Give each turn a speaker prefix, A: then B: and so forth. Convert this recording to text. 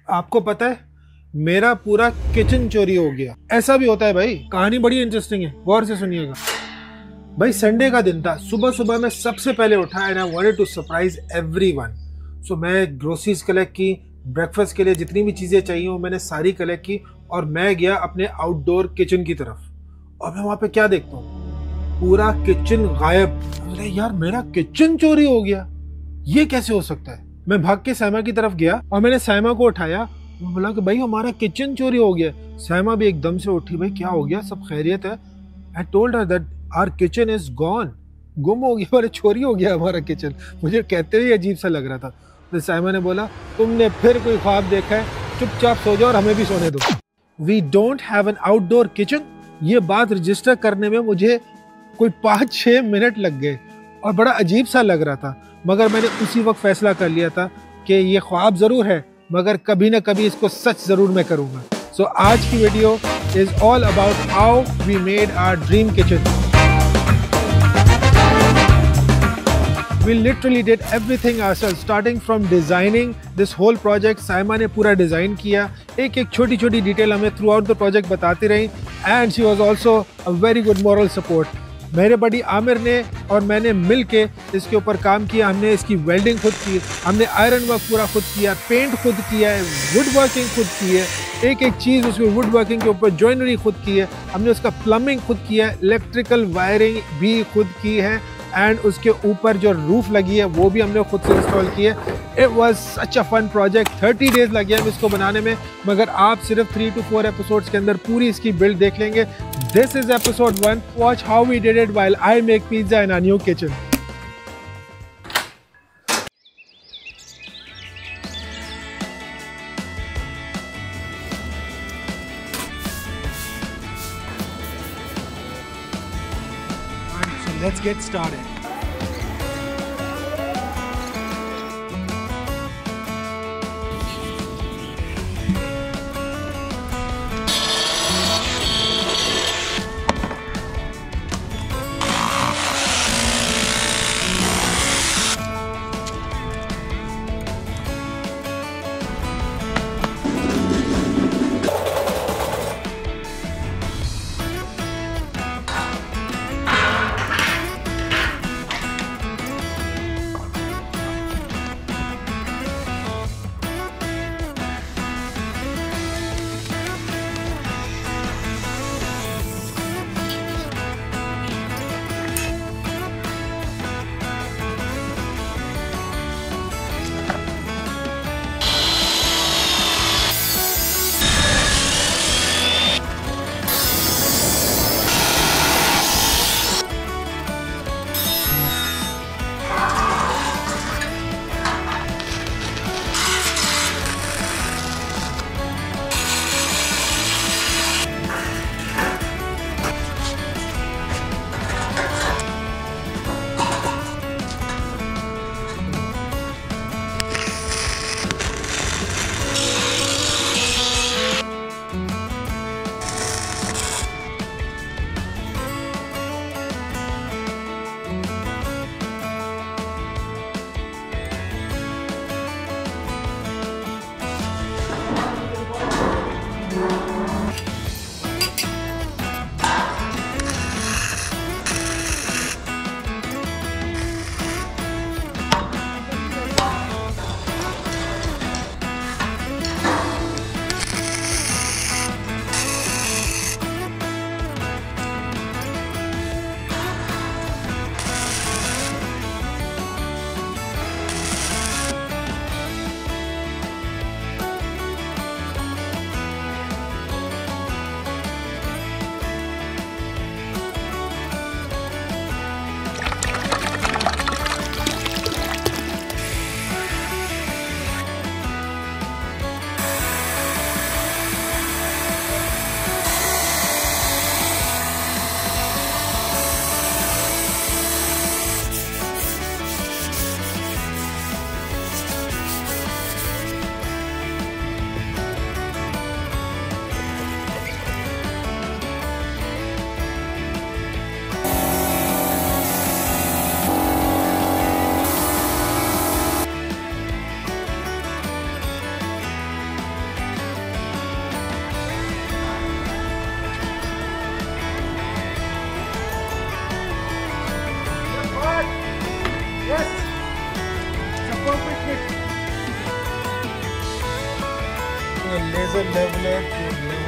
A: आपको पता है मेरा पूरा किचन चोरी हो गया। ऐसा भी होता है भाई। कहानी बड़ी इंटरेस्टिंग है, गौर से सुनिएगा। भाई संडे का दिन था, सुबह सुबह मैं सबसे पहले उठा and I wanted to surprise everyone. So मैं ग्रोसरीज कलेक्ट की, ब्रेकफास्ट के लिए जितनी भी चीजें चाहिए वो मैंने सारी कलेक्ट की और मैं गया अपने आउटडोर किचन की तरफ। और मैं वहां पे क्या देखता हूँ, पूरा किचन गायब। अरे यार मेरा किचन चोरी हो गया, ये कैसे हो सकता है। मैं भाग के साइमा की तरफ गया और मैंने साइमा को उठाया। मैं बोला कि भाई हमारा किचन चोरी हो गया। साइमा भी एकदम से उठी, भाई क्या हो गया, सब खैरियत है। I told her that our kitchen is gone, गुम हो गया और चोरी हो गया हमारा किचन। मुझे कहते हुए अजीब सा लग रहा था। तो साइमा ने बोला तुमने फिर कोई ख्वाब देखा है, चुपचाप सो जाओ और हमें भी सोने दो। We don't have an outdoor kitchen. ये बात रजिस्टर करने में मुझे कोई 5-6 मिनट लग गए और बड़ा अजीब सा लग रहा था, मगर मैंने उसी वक्त फैसला कर लिया था कि ये ख्वाब जरूर है मगर कभी ना कभी इसको सच जरूर मैं करूंगा। सो आज की video is all about how we made our dream kitchen. We literally did everything ourselves, starting from designing this whole project. Saima ने पूरा डिज़ाइन किया, एक एक छोटी छोटी डिटेल हमें थ्रू आउट द प्रोजेक्ट बताती रही and she was also a very good moral support. मेरे बड़ी आमिर ने और मैंने मिल के इसके ऊपर काम किया। हमने इसकी वेल्डिंग खुद की, हमने आयरन वर्क पूरा खुद किया, पेंट खुद किया है, वुड वर्किंग खुद की है, एक एक चीज़ उसमें वुड वर्किंग के ऊपर जॉइनरी खुद की है, हमने उसका प्लम्बिंग खुद किया है, इलेक्ट्रिकल वायरिंग भी खुद की है एंड उसके ऊपर जो रूफ लगी है वो भी हमने खुद से इंस्टॉल की है। It was such a fun project. 30 days लगे हैं इसको बनाने में, मगर आप सिर्फ 3 to 4 एपिसोड्स के अंदर पूरी इसकी बिल्ड देख लेंगे। This is episode 1। Watch how we did it while I make pizza in our new kitchen. Let's get started. Laser leveller to level